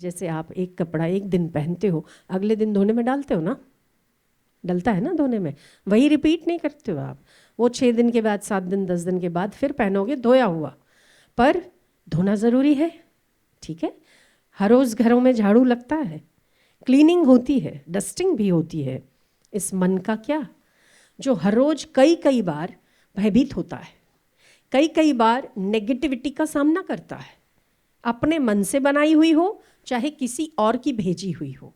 जैसे आप एक कपड़ा एक दिन पहनते हो, अगले दिन धोने में डालते हो ना, डलता है ना धोने में, वही रिपीट नहीं करते हो आप। वो 6 दिन के बाद, 7 दिन, 10 दिन के बाद फिर पहनोगे धोया हुआ, पर धोना ज़रूरी है। ठीक है, हर रोज़ घरों में झाड़ू लगता है, क्लीनिंग होती है, डस्टिंग भी होती है। इस मन का क्या, जो हर रोज़ कई कई बार भयभीत होता है, कई कई बार नेगेटिविटी का सामना करता है, अपने मन से बनाई हुई हो चाहे किसी और की भेजी हुई हो।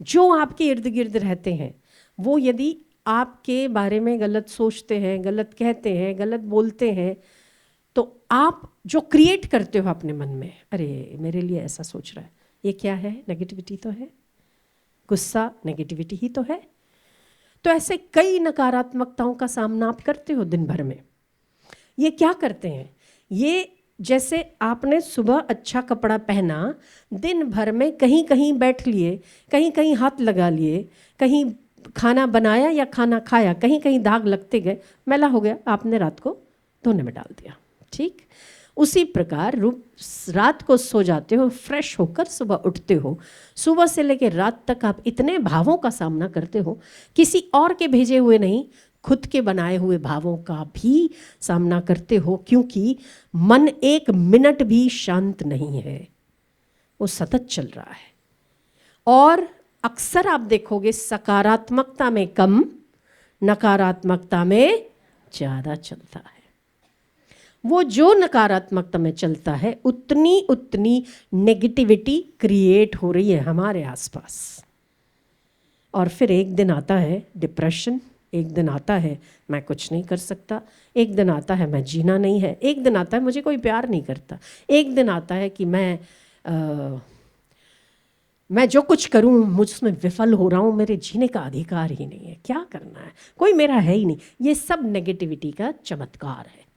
जो आपके इर्द गिर्द रहते हैं वो यदि आपके बारे में गलत सोचते हैं, गलत कहते हैं, गलत बोलते हैं, तो आप जो क्रिएट करते हो अपने मन में, अरे मेरे लिए ऐसा सोच रहा है, ये क्या है, नेगेटिविटी तो है, गुस्सा नेगेटिविटी ही तो है। तो ऐसे कई नकारात्मकताओं का सामना आप करते हो दिन भर में। ये क्या करते हैं, ये जैसे आपने सुबह अच्छा कपड़ा पहना, दिन भर में कहीं कहीं बैठ लिए, कहीं कहीं हाथ लगा लिए, कहीं खाना बनाया या खाना खाया, कहीं कहीं दाग लगते गए, मैला हो गया, आपने रात को धोने में डाल दिया। ठीक उसी प्रकार रात को सो जाते हो, फ्रेश होकर सुबह उठते हो, सुबह से लेकर रात तक आप इतने भावों का सामना करते हो, किसी और के भेजे हुए नहीं, खुद के बनाए हुए भावों का भी सामना करते हो, क्योंकि मन एक मिनट भी शांत नहीं है, वो सतत चल रहा है। और अक्सर आप देखोगे सकारात्मकता में कम, नकारात्मकता में ज़्यादा चलता है। वो जो नकारात्मकता में चलता है उतनी उतनी नेगेटिविटी क्रिएट हो रही है हमारे आसपास। और फिर एक दिन आता है डिप्रेशन, एक दिन आता है मैं कुछ नहीं कर सकता, एक दिन आता है मैं जीना नहीं है, एक दिन आता है मुझे कोई प्यार नहीं करता, एक दिन आता है कि मैं जो कुछ करूं मुझमें विफल हो रहा हूं, मेरे जीने का अधिकार ही नहीं है, क्या करना है, कोई मेरा है ही नहीं। ये सब नेगेटिविटी का चमत्कार है।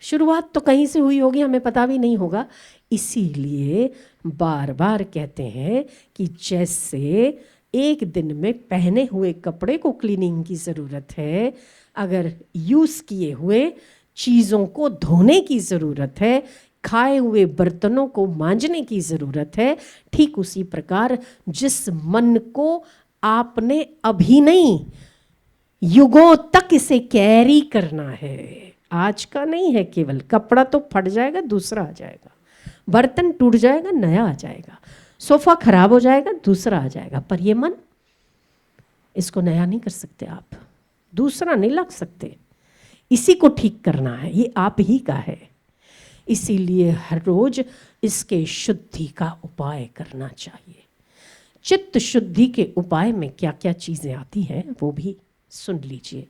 शुरुआत तो कहीं से हुई होगी, हमें पता भी नहीं होगा। इसीलिए बार बार कहते हैं कि जैसे एक दिन में पहने हुए कपड़े को क्लीनिंग की ज़रूरत है, अगर यूज़ किए हुए चीज़ों को धोने की ज़रूरत है, खाए हुए बर्तनों को मांजने की ज़रूरत है, ठीक उसी प्रकार जिस मन को आपने अभी नहीं, युगों तक इसे कैरी करना है, आज का नहीं है केवल, कपड़ा तो फट जाएगा दूसरा आ जाएगा, बर्तन टूट जाएगा नया आ जाएगा, सोफा खराब हो जाएगा दूसरा आ जाएगा, पर ये मन, इसको नया नहीं कर सकते आप, दूसरा नहीं लग सकते, इसी को ठीक करना है, ये आप ही का है। इसीलिए हर रोज इसके शुद्धि का उपाय करना चाहिए। चित्त शुद्धि के उपाय में क्या क्या चीज़ें आती हैं वो भी सुन लीजिए।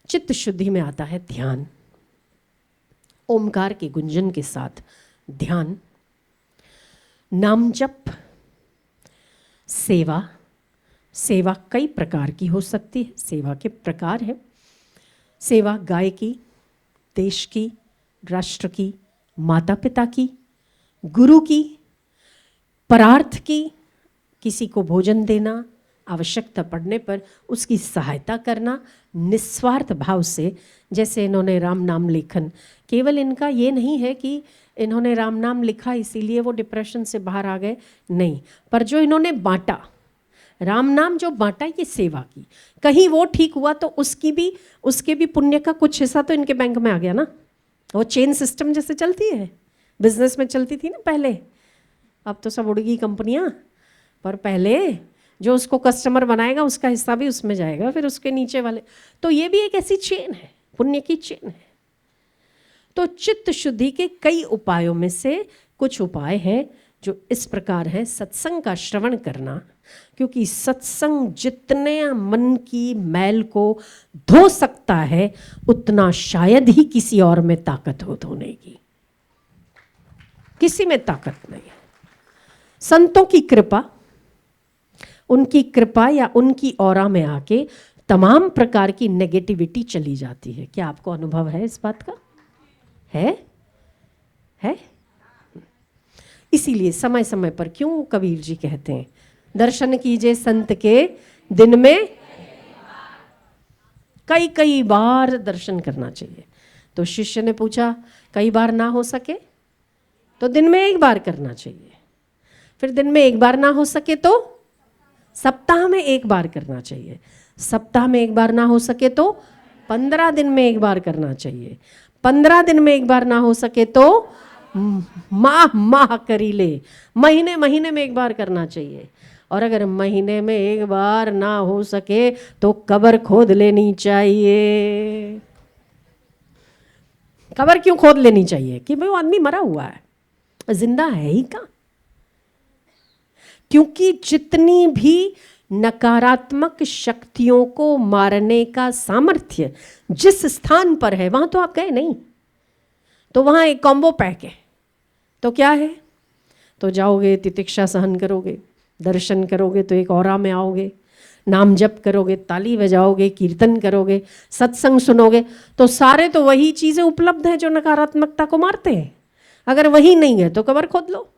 चित्त शुद्धि में आता है ध्यान, ओमकार के गुंजन के साथ ध्यान, नाम जप, सेवा। सेवा कई प्रकार की हो सकती है, सेवा के प्रकार हैं। सेवा गाय की, देश की, राष्ट्र की, माता पिता की, गुरु की, परार्थ की, किसी को भोजन देना, आवश्यकता पड़ने पर उसकी सहायता करना निस्वार्थ भाव से। जैसे इन्होंने राम नाम लेखन, केवल इनका ये नहीं है कि इन्होंने राम नाम लिखा इसीलिए वो डिप्रेशन से बाहर आ गए, नहीं, पर जो इन्होंने बांटा, राम नाम जो बांटा, ये सेवा की, कहीं वो ठीक हुआ तो उसके भी पुण्य का कुछ हिस्सा तो इनके बैंक में आ गया ना। वो चेन सिस्टम जैसे चलती है, बिजनेस में चलती थी ना पहले, अब तो सब उड़ गई कंपनियां, पर पहले जो उसको कस्टमर बनाएगा उसका हिस्सा भी उसमें जाएगा, फिर उसके नीचे वाले, तो ये भी एक ऐसी चेन है, पुण्य की चेन है। तो चित्त शुद्धि के कई उपायों में से कुछ उपाय हैं जो इस प्रकार हैं। सत्संग का श्रवण करना, क्योंकि सत्संग जितने मन की मैल को धो सकता है उतना शायद ही किसी और में ताकत हो धोने की, किसी में ताकत नहीं है। संतों की कृपा, उनकी कृपा या उनकी ऑरा में आके तमाम प्रकार की नेगेटिविटी चली जाती है। क्या आपको अनुभव है इस बात का? है? इसीलिए समय समय पर क्यों कबीर जी कहते हैं दर्शन कीजिए संत के दिन में कई कई बार दर्शन करना चाहिए। तो शिष्य ने पूछा कई बार ना हो सके तो दिन में एक बार करना चाहिए। फिर दिन में एक बार ना हो सके तो सप्ताह में एक बार करना चाहिए। सप्ताह में एक बार ना हो सके तो 15 दिन में एक बार करना चाहिए। 15 दिन में एक बार ना हो सके तो माह करी ले, महीने महीने में एक बार करना चाहिए। और अगर महीने में एक बार ना हो सके तो कब्र खोद लेनी चाहिए। कब्र क्यों खोद लेनी चाहिए? कि भाई वो आदमी मरा हुआ है, जिंदा है ही कहाँ। क्योंकि जितनी भी नकारात्मक शक्तियों को मारने का सामर्थ्य जिस स्थान पर है वहां तो आप गए नहीं, तो वहां एक कॉम्बो पैक है। तो क्या है? तो जाओगे, तितिक्षा सहन करोगे, दर्शन करोगे तो एक औरा में आओगे, नाम जप करोगे, ताली बजाओगे, कीर्तन करोगे, सत्संग सुनोगे, तो सारे तो वही चीजें उपलब्ध हैं जो नकारात्मकता को मारते हैं। अगर वही नहीं है तो कब्र खोद लो।